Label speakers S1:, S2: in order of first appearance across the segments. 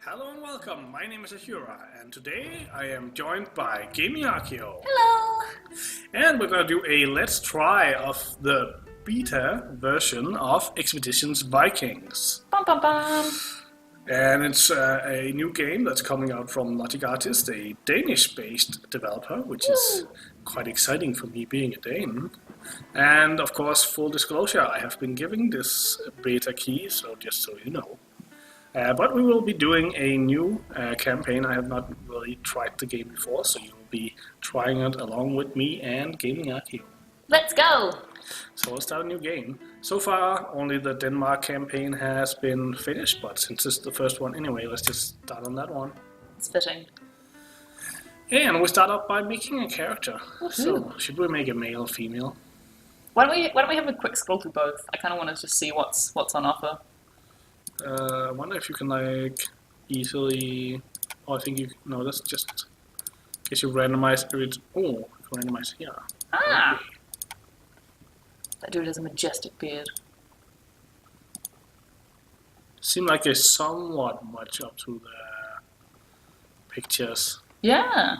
S1: Hello and welcome, my name is Ahura, and today I am joined by Gamingarchaeo.
S2: Hello!
S1: And we're gonna do a let's try of the beta version of Expeditions Vikings.
S2: Bum bum bum!
S1: And it's a new game that's coming out from Logic Artist, a Danish-based developer, which is quite exciting for me being a Dane. And of course, full disclosure, I have been giving this beta key, so just so you know. But we will be doing a new campaign. I have not really tried the game before, so you will be trying it along with me and Gamingarchaeo.
S2: Let's go!
S1: So we'll start a new game. So far, only the Denmark campaign has been finished, but since it's the first one anyway, let's just start on that one.
S2: It's fitting.
S1: And we start off by making a character.
S2: Woohoo.
S1: So, should we make a male or female?
S2: Why don't we have a quick scroll through both? I kind of want to just see what's on offer.
S1: I wonder if you can easily. Oh, I think you. No, that's just. In case you randomize it. Oh, you can randomize here.
S2: Ah!
S1: Okay.
S2: That dude has a majestic beard.
S1: Seem like there's somewhat much up to the pictures.
S2: Yeah!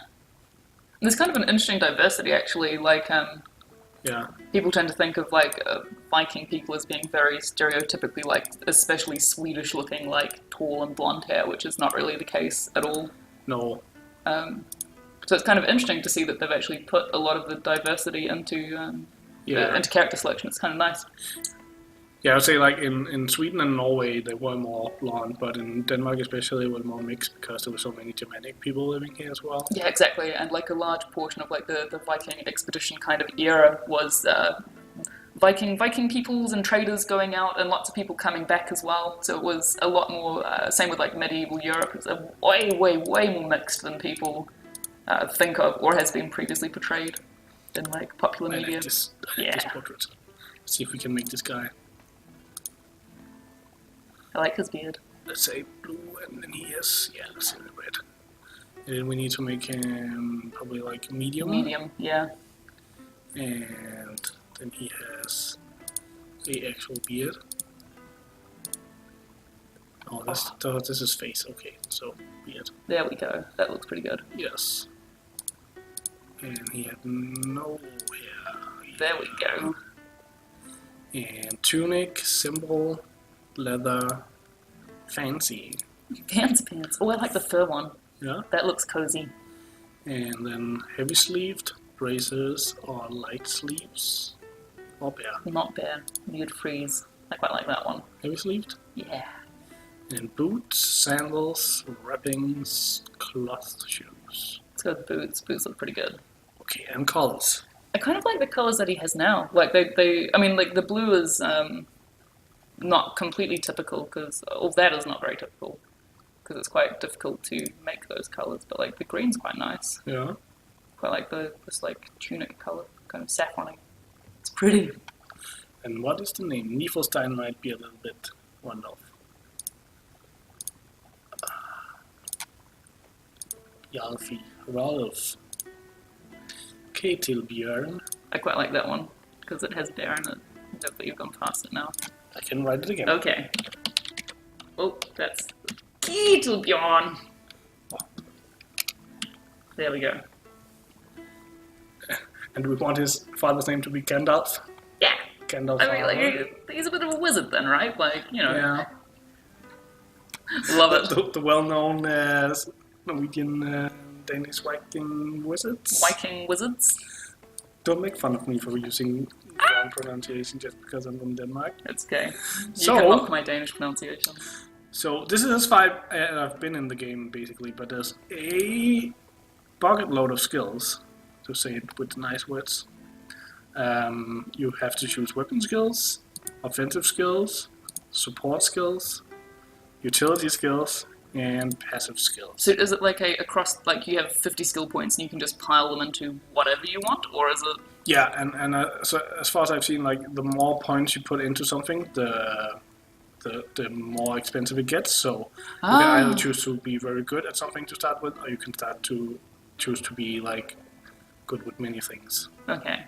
S2: There's kind of an interesting diversity actually,
S1: Yeah.
S2: people tend to think of Viking people as being very stereotypically especially Swedish looking, tall and blonde hair, which is not really the case at all.
S1: No.
S2: So it's kind of interesting to see that they've actually put a lot of the diversity into character selection. It's kind of nice.
S1: Yeah, I'd say in Sweden and Norway they were more blonde, but in Denmark especially they were more mixed because there were so many Germanic people living here as well.
S2: Yeah, exactly. And a large portion of the Viking expedition kind of era was Viking peoples and traders going out, and lots of people coming back as well. So it was a lot more. Same with medieval Europe. It's way more mixed than people think of or has been previously portrayed in popular media.
S1: This portrait. Let's see if we can make this guy.
S2: I like his beard.
S1: Let's say blue, and then he has let's say red. And then we need to make him probably medium.
S2: Medium, yeah.
S1: And then he has a actual beard. Oh, this is face. Okay, so beard.
S2: There we go. That looks pretty good.
S1: Yes. And he had no hair.
S2: There we go.
S1: And tunic, symbol, leather, fancy.
S2: Fancy pants. Oh, I like the fur one.
S1: Yeah.
S2: That looks cozy.
S1: And then heavy sleeved, braces, or light sleeves. Or bare.
S2: Not bad. You'd freeze. I quite like that one.
S1: Heavy sleeved.
S2: Yeah.
S1: And boots, sandals, wrappings, cloth shoes.
S2: Let's go with boots. Boots look pretty good.
S1: Okay, and colors.
S2: I kind of like the colors that he has now. The blue is not completely typical because that is not very typical because it's quite difficult to make those colors. But the green's quite nice.
S1: Yeah.
S2: Quite like this tunic color, kind of saffron-y. It's pretty.
S1: And what is the name? Niflstein might be a little bit one off. Jalfi, Rolf, Ketilbjörn.
S2: I quite like that one because it has bear in it. Hopefully you've gone past it now.
S1: I can write it again.
S2: Okay. Oh, that's Ketilbjörn. There we go.
S1: And we want his father's name to be Gandalf.
S2: Yeah.
S1: Gandalf.
S2: I mean, he's a bit of a wizard then, right?
S1: Yeah.
S2: Love it.
S1: The well-known Norwegian Danish Viking wizards.
S2: Viking wizards.
S1: Don't make fun of me for using wrong pronunciation just because I'm from Denmark.
S2: It's okay. You
S1: So-
S2: can mock my Danish pronunciation.
S1: So this is as far as I've been in the game basically, but there's a bucket load of skills, to say it with nice words. You have to choose weapon skills, offensive skills, support skills, utility skills, and passive skills.
S2: So is it across, you have 50 skill points and you can just pile them into whatever you want, or is it...
S1: Yeah, and so as far as I've seen, the more points you put into something, the more expensive it gets. So you can either choose to be very good at something to start with, or you can choose to be good with many things.
S2: Okay.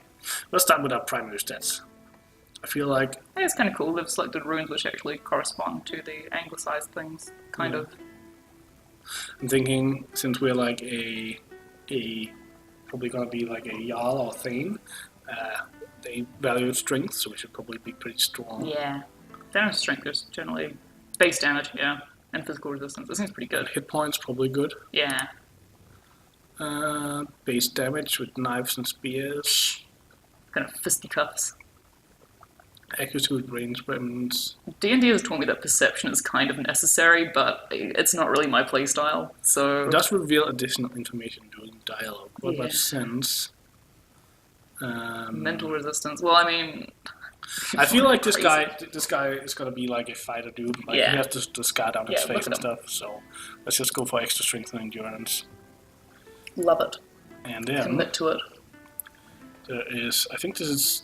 S1: Let's start with our primary stats. I feel like...
S2: I think it's kind of cool. They've selected runes which actually correspond to the anglicized things, kind of.
S1: I'm thinking since we're like a probably gonna be like a Jarl or Thane, they value strength, so we should probably be pretty strong.
S2: Yeah. Damage strength is generally base damage, yeah, and physical resistance. It seems pretty good.
S1: Hit points probably good.
S2: Yeah.
S1: Base damage with knives and spears.
S2: Kind of fisticuffs.
S1: Accuracy with ranged weapons.
S2: D&D has taught me that perception is kind of necessary, but it's not really my playstyle, so...
S1: It does reveal additional information during dialogue. What
S2: Yeah.
S1: about sense?
S2: Mental resistance. Well, I mean...
S1: I feel like this
S2: Crazy.
S1: guy is gonna be like a fighter dude. Like
S2: Yeah.
S1: he has the scar down his
S2: Yeah,
S1: face
S2: look
S1: and
S2: at him.
S1: stuff. So let's just go for extra strength and endurance.
S2: Love it.
S1: And then
S2: Commit to it.
S1: there is, I think this is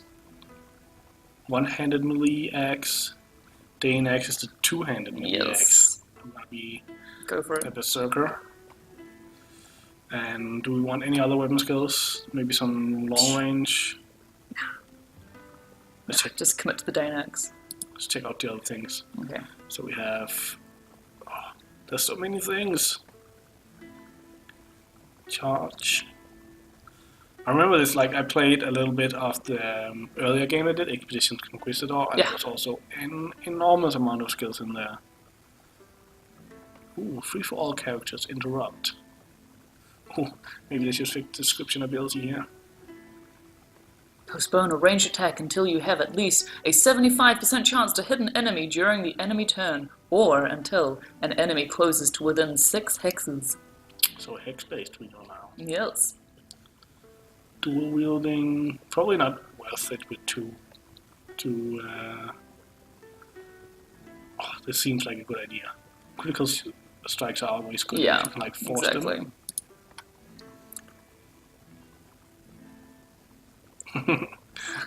S1: one-handed melee axe. Dane axe is the two-handed melee axe.
S2: Yes.
S1: I'm gonna be
S2: Go for
S1: a
S2: it.
S1: berserker. And do we want any other weapon skills? Maybe some long range.
S2: Just commit to the Danax.
S1: Let's check out the other things.
S2: Okay.
S1: So we have. Oh, there's so many things. Charge. I remember this, like, I played a little bit of the earlier game I did, Expedition Conquistador, and
S2: Yeah.
S1: there was also an enormous amount of skills in there. Ooh, free for all characters, interrupt. Ooh, maybe they should fix description ability here.
S2: Postpone a ranged attack until you have at least a 75% chance to hit an enemy during the enemy turn, or until an enemy closes to within 6 hexes.
S1: So hex-based we know now.
S2: Yes.
S1: Dual wielding, probably not worth it with two. Oh, this seems like a good idea. Critical strikes are always good.
S2: Yeah,
S1: You can, like, force
S2: exactly.
S1: them.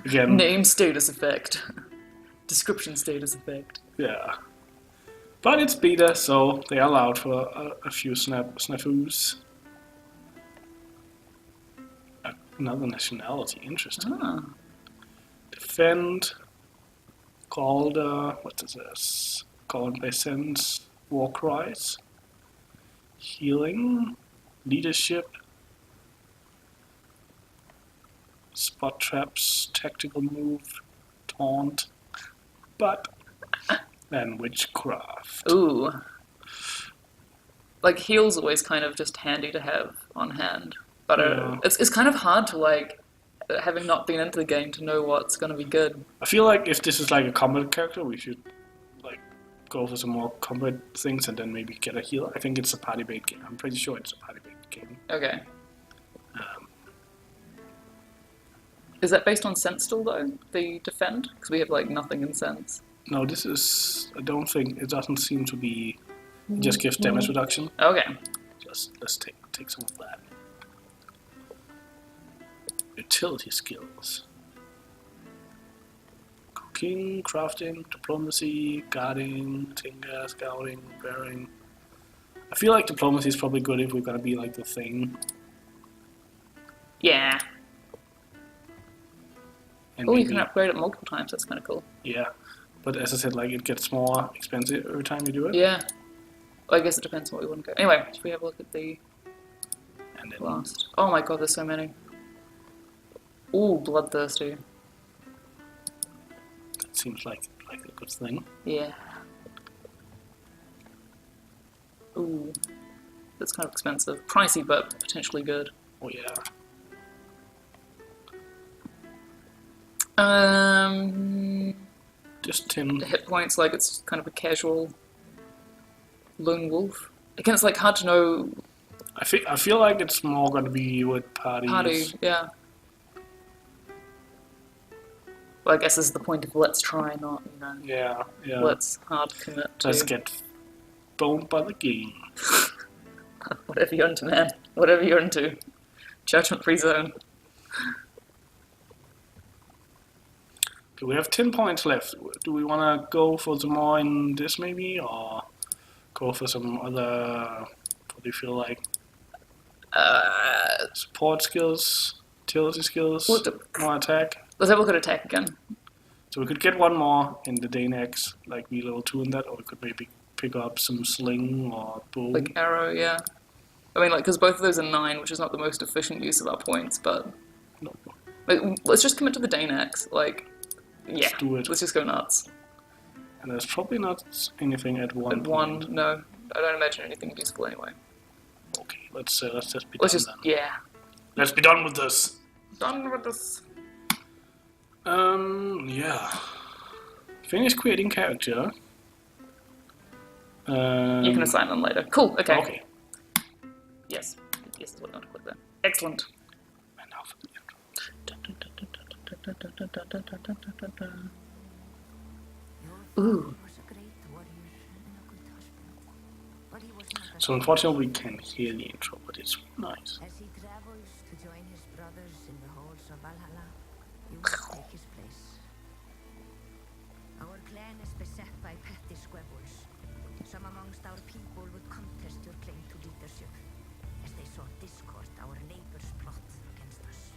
S1: Again,
S2: Name status effect. Description status effect.
S1: yeah. But it's beta, so they are allowed for a few snafus. Another nationality, interesting.
S2: Ah.
S1: Defend, called, what is this? Called by sense, war cries, healing, leadership, spot traps, tactical move, taunt, but then witchcraft.
S2: Ooh. Like, heal's always kind of just handy to have on hand. But
S1: Yeah.
S2: it's kind of hard to, like, having not been into the game, to know what's going to be good.
S1: I feel like if this is like a combat character, we should like go for some more combat things and then maybe get a heal. I think it's a party bait game. I'm pretty sure it's a party bait game.
S2: Okay.
S1: Um,
S2: Is that based on sense still, though? The defend? Because we have, like, nothing in sense.
S1: no, this is. I don't think it doesn't seem to be. It just gives damage reduction.
S2: Okay.
S1: Let's take some of that. Utility skills. Cooking, crafting, diplomacy, guarding, tinker, scouting, bearing. I feel like diplomacy is probably good if we're gonna be like the thing.
S2: Yeah.
S1: And
S2: Oh, you
S1: maybe,
S2: can upgrade it multiple times. That's kind of cool.
S1: yeah. But as I said, like it gets more expensive every time you do it.
S2: Yeah. Well, I guess it depends on what we want to go. Anyway, should we have a look at the
S1: And then
S2: last? Oh my god, there's so many. Ooh, bloodthirsty.
S1: that seems like a good thing.
S2: Yeah. Ooh. That's kind of expensive. Pricey, but potentially good.
S1: Oh yeah. Just 10.
S2: The hit points, like, it's kind of a casual lone wolf. Again, it's, like, hard to know.
S1: I feel like it's more gonna be with parties.
S2: Party, yeah. Well, I guess this is the point of let's try, not, you know,
S1: Yeah.
S2: let's hard commit to.
S1: Let's get boned by the game.
S2: Whatever you're into, man. Whatever you're into. Judgment-free zone.
S1: Okay, we have 10 points left. Do we want to go for some more in this maybe, or go for some other? What do you feel like? Support skills, utility skills, more attack.
S2: Let's have a look at attack again.
S1: So we could get one more in the Danex, like be level 2 in that, or we could maybe pick up some sling or bow.
S2: Like arrow, yeah. I mean, like, because both of those are 9, which is not the most efficient use of our points, but...
S1: No.
S2: Like, let's just commit to the Dane axe. Like, yeah.
S1: Let's do it.
S2: Let's just go nuts.
S1: And there's probably not anything at one
S2: At
S1: point.
S2: 1, no. I don't imagine anything useful anyway.
S1: Okay, let's just be
S2: Let's
S1: done
S2: just,
S1: then.
S2: yeah.
S1: Let's be done with this.
S2: Done with this.
S1: Yeah. Finish creating character.
S2: You can assign them later. Cool, okay.
S1: Okay.
S2: Yes. Yes, is what I want to click there. Excellent.
S1: And now for the intro.
S2: Ooh.
S1: So unfortunately we can't hear the intro, but it's nice.
S3: As he travels to join his brothers in the halls of Valhalla, you will take his place. Our clan is beset by petty squabbles. Some amongst our people would contest your claim to leadership, as they saw discord our neighbors plot against us.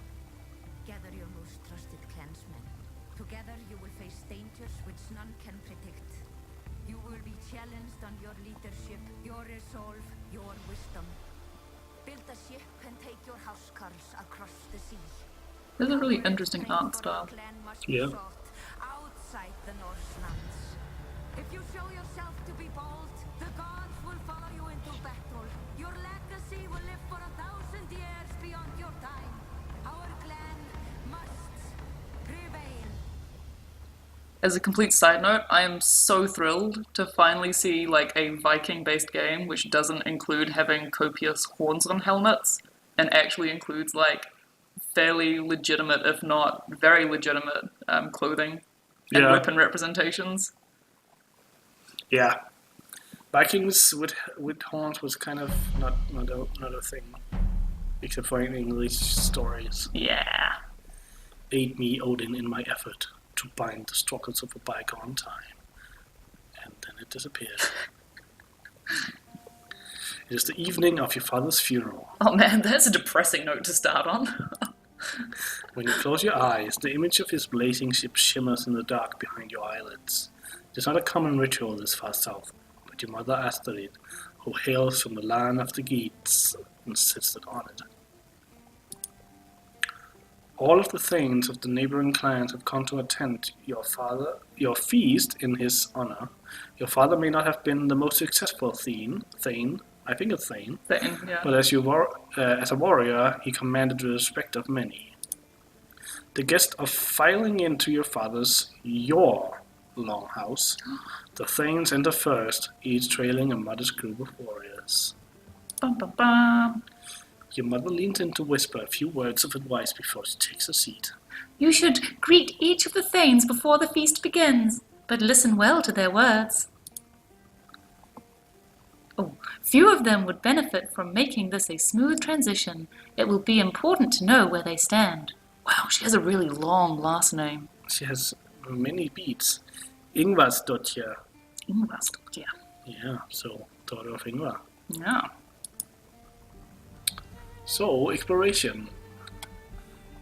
S3: Gather your most trusted clansmen. Together you will face dangers which none can predict. You will be challenged on your leadership, your resolve, your wisdom. Build a ship and take your housecarls across the sea.
S2: There's a really interesting art style.
S1: Yeah.
S3: Outside the Norse lands. If you show yourself to be bold, the gods will follow you into battle. Your legacy will live for 1,000 years beyond your time. Our clan must prevail.
S2: As a complete side note, I am so thrilled to finally see like a Viking-based game which doesn't include having copious horns on helmets and actually includes like fairly legitimate, if not very legitimate, clothing and weapon representations.
S1: Yeah. Vikings with horns was kind of not a thing, except for in English stories.
S2: Yeah.
S1: Aid me, Odin, in my effort to bind the struggles of a bygone time. And then it disappeared. It is the evening of your father's funeral.
S2: Oh man, that's a depressing note to start on.
S1: When you close your eyes, the image of his blazing ship shimmers in the dark behind your eyelids. It is not a common ritual this far south, but your mother Astrid, who hails from the land of the Geats, insisted on it. All of the thanes of the neighboring clans have come to attend your feast in his honor. Your father may not have been the most successful thane, I think it's thane,
S2: Yeah.
S1: but as a warrior, he commanded the respect of many. The guest of filing into your longhouse, the thanes enter first, each trailing a modest group of warriors.
S2: Bum, bum, bum.
S1: Your mother leans in to whisper a few words of advice before she takes a seat.
S4: You should greet each of the thanes before the feast begins, but listen well to their words. Oh, few of them would benefit from making this a smooth transition. It will be important to know where they stand.
S2: Wow, she has a really long last name.
S1: She has many beats. Ingvarsdottir.
S2: Ingvarsdottir.
S1: Yeah, so daughter of Ingvar.
S2: Yeah.
S1: So, exploration.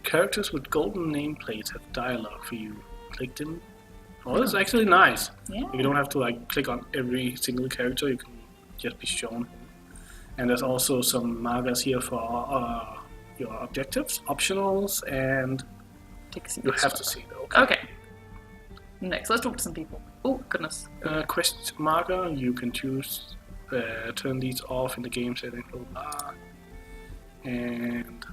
S1: Characters with golden nameplates have dialogue for you. Click them. Oh, that's actually nice.
S2: Yeah.
S1: You don't have to click on every single character. You can just be shown. And there's also some markers here for your objectives, optionals, and you have to see though.
S2: Okay. Next, let's talk to some people. Oh, goodness.
S1: Quest marker, you can choose, turn these off in the game setting, blah, blah. And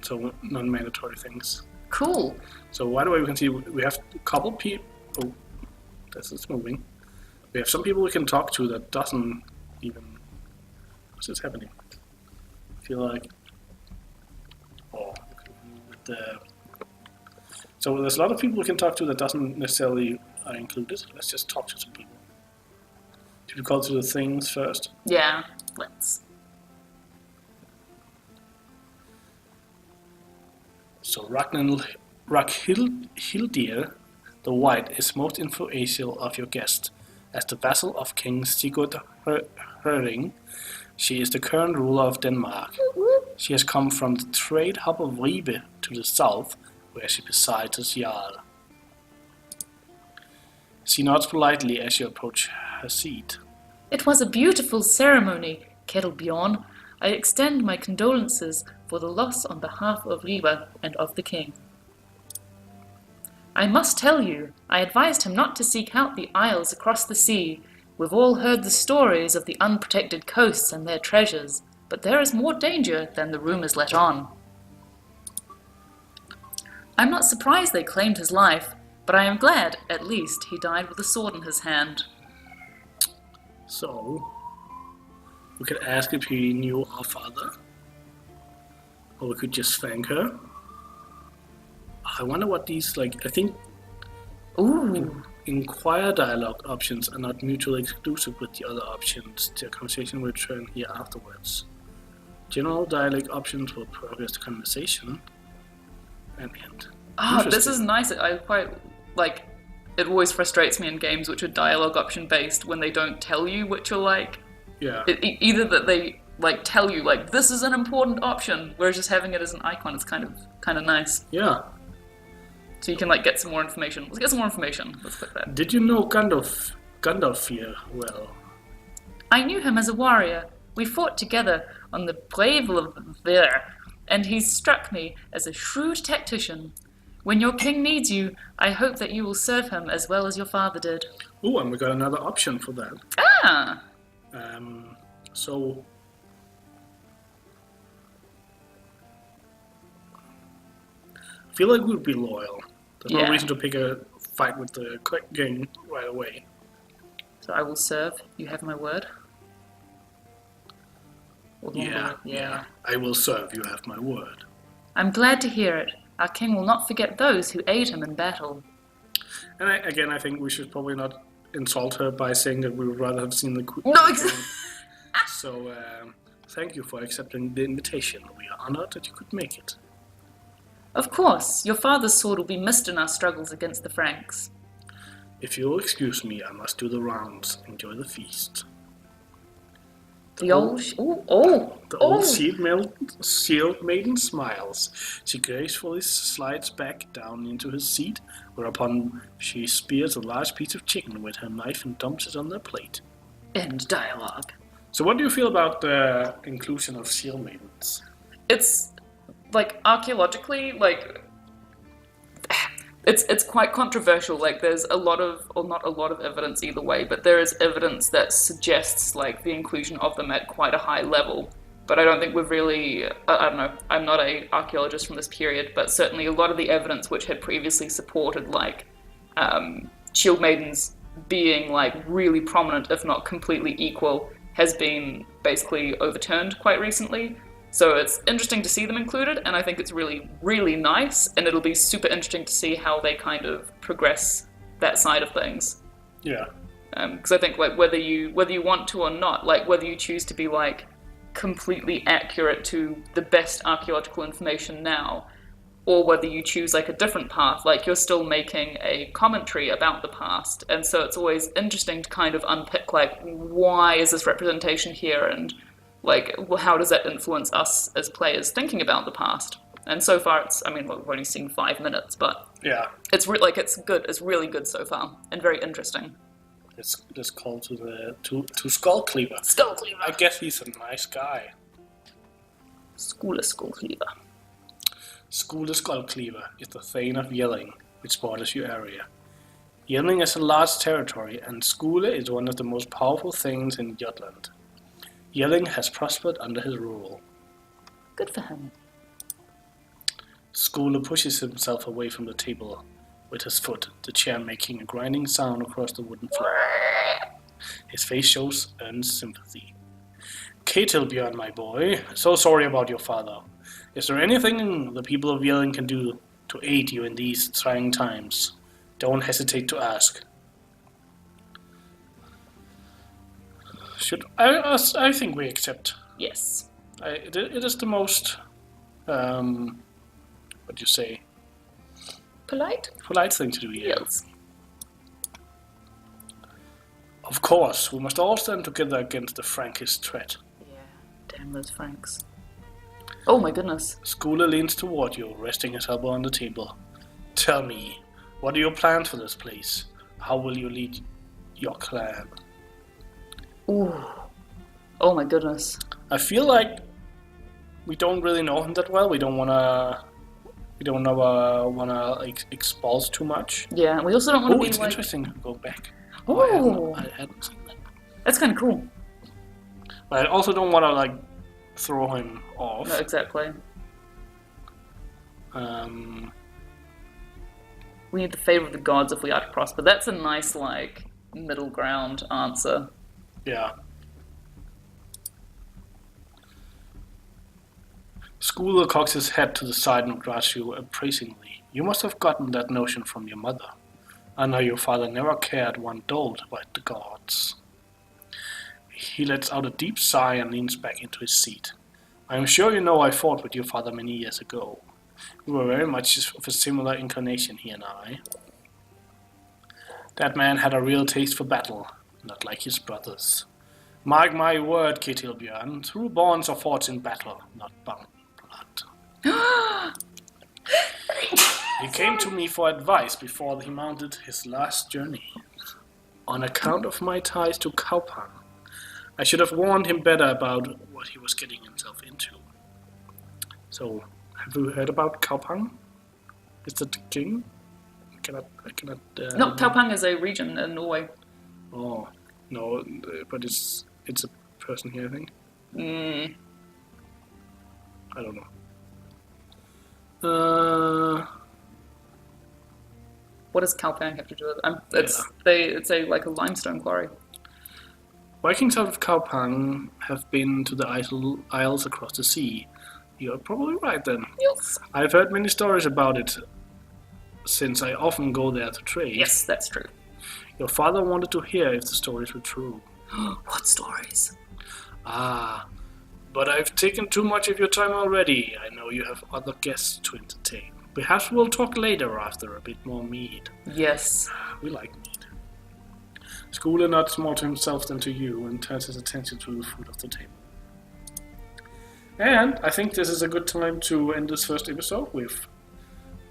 S1: so non-mandatory things.
S2: Cool.
S1: So right away we can see we have a couple people. Oh, it's moving. We have some people we can talk to that doesn't even. What's this happening? I feel like. Oh, with the. So there's a lot of people we can talk to that doesn't necessarily are included. Let's just talk to some people. Should we call to the things first?
S2: Yeah, let's.
S1: So Ragnhildir the White is most influential of your guests. As the vassal of King Sigurd Høring, she is the current ruler of Denmark. She has come from the trade hub of Ribe to the south, where she presides as Jarl. She nods politely as you approach her seat.
S4: It was a beautiful ceremony, Kettlebjorn. I extend my condolences for the loss on behalf of Riva and of the king. I must tell you, I advised him not to seek out the isles across the sea. We've all heard the stories of the unprotected coasts and their treasures, but there is more danger than the rumors let on. I'm not surprised they claimed his life, but I am glad, at least, he died with a sword in his hand.
S1: So, we could ask if he knew our father, or we could just thank her. I wonder what these, I think
S4: Ooh.
S1: inquire dialogue options are not mutually exclusive with the other options. The conversation will return here afterwards. General dialogue options will progress the conversation and end.
S2: This is nice. I quite like. It always frustrates me in games which are dialogue option based when they don't tell you which are like.
S1: Yeah.
S2: Either that they tell you this is an important option, whereas just having it as an icon is kind of nice.
S1: Yeah.
S2: So you can get some more information. Let's get some more information. Let's click that.
S1: Did you know Gandalf here well?
S4: I knew him as a warrior. We fought together on the Brave of there, and he struck me as a shrewd tactician. When your king needs you, I hope that you will serve him as well as your father did.
S1: Oh, and we got another option for that.
S2: Ah!
S1: So I feel like we'd be loyal. There's no reason to pick a fight with the king right away.
S2: So I will serve. You have my word.
S1: Yeah. I will serve. You have my word.
S4: I'm glad to hear it. Our king will not forget those who aid him in battle.
S1: And I think we should probably not insult her by saying that we would rather have seen the queen.
S2: No, exactly.
S1: So, thank you for accepting the invitation. We are honored that you could make it.
S4: Of course, your father's sword will be missed in our struggles against the Franks.
S1: If you'll excuse me, I must do the rounds. Enjoy the feast.
S2: The old
S1: shield maiden smiles. She gracefully slides back down into her seat, whereupon she spears a large piece of chicken with her knife and dumps it on their plate.
S2: End dialogue.
S1: So what do you feel about the inclusion of shield maidens?
S2: It's archaeologically it's quite controversial. There's a lot of, or not a lot of evidence either way, but there is evidence that suggests the inclusion of them at quite a high level. But I don't think we've really, I don't know, I'm not an archaeologist from this period, but certainly a lot of the evidence which had previously supported shield maidens being really prominent, if not completely equal, has been basically overturned quite recently. So it's interesting to see them included, and I think it's really, really nice, and it'll be super interesting to see how they kind of progress that side of things.
S1: Yeah.
S2: Because I think whether you want to or not, whether you choose to be completely accurate to the best archaeological information now, or whether you choose a different path, you're still making a commentary about the past, and so it's always interesting to kind of unpick why is this representation here, and how does that influence us as players thinking about the past? And so far, we've only seen 5 minutes, but
S1: yeah,
S2: it's good. It's really good so far, and very interesting.
S1: Let's call to Skull Cleaver.
S2: Skull Cleaver.
S1: I guess he's a nice guy.
S2: Skull Cleaver.
S1: Skull Cleaver is the Thane of Yelling, which borders your area. Yelling is a large territory, and Skule is one of the most powerful things in Jutland. Yelling has prospered under his rule.
S2: Good for him.
S1: Skule pushes himself away from the table with his foot, the chair making a grinding sound across the wooden floor. His face shows earnest sympathy. Ketilbjörn, my boy, so sorry about your father. Is there anything the people of Yelling can do to aid you in these trying times? Don't hesitate to ask. I think we accept.
S2: Yes.
S1: It is the most, what do you say?
S2: Polite
S1: thing to do, yeah.
S2: Yes.
S1: Of course, we must all stand together against the Frankish threat.
S2: Yeah, damn those Franks. Oh my goodness.
S1: Skule leans toward you, resting his elbow on the table. Tell me, what are your plans for this place? How will you lead your clan?
S2: Ooh. Oh my goodness.
S1: I feel like we don't really know him that well. We don't wanna like expose too much.
S2: Yeah, and we also don't want to
S1: Oh,
S2: be
S1: it's
S2: like.
S1: interesting to go back.
S2: Oh,
S1: I hadn't seen that.
S2: that's kind of cool.
S1: But I also don't want to like throw him off.
S2: No, exactly. We need the favor of the gods if we are to prosper. That's a nice, like, middle ground answer.
S1: Yeah. Schooler cocks his head to the side and regards you appraisingly. You must have gotten that notion from your mother. I know your father never cared one dolt about the gods. He lets out a deep sigh and leans back into his seat. I am sure you know I fought with your father many years ago. We were very much of a similar inclination, he and I. That man had a real taste for battle, not like his brothers. Mark my word, Ketilbjörn, true bonds are fought in battle, not bound in blood. He came to me for advice before he mounted his last journey. On account of my ties to Kaupang, I should have warned him better about what he was getting himself into. So, have you heard about Kaupang? Is that the king? I cannot.
S2: No, Taupang is a region in Norway.
S1: Oh, no, but it's a person here, I think. I don't know.
S2: What does Kalpang have to do with it? It's like a limestone quarry.
S1: Vikings out of Kaupang have been to the isles across the sea. You're probably right then.
S2: Yes.
S1: I've heard many stories about it, since I often go there to trade.
S2: Yes, that's true.
S1: Your father wanted to hear if the stories were true.
S2: What stories?
S1: But I've taken too much of your time already. I know you have other guests to entertain. Perhaps we'll talk later after a bit more mead.
S2: Yes.
S1: We like mead. Schooler nods more to himself than to you and turns his attention to the food of the table. And I think this is a good time to end this first episode. We've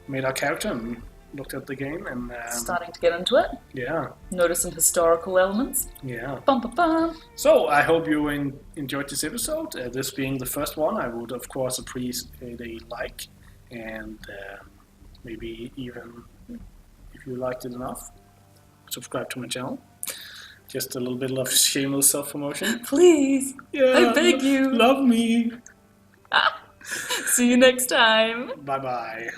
S1: made our character and looked at the game and...
S2: starting to get into it.
S1: Yeah.
S2: Notice some historical elements.
S1: Yeah.
S2: Bum, bum, bum.
S1: So, I hope you enjoyed this episode. This being the first one, I would, of course, appreciate a like. And maybe even, if you liked it enough, subscribe to my channel. Just a little bit of shameless self-promotion.
S2: Please.
S1: Yeah.
S2: I beg you.
S1: Love me.
S2: See you next time.
S1: Bye-bye.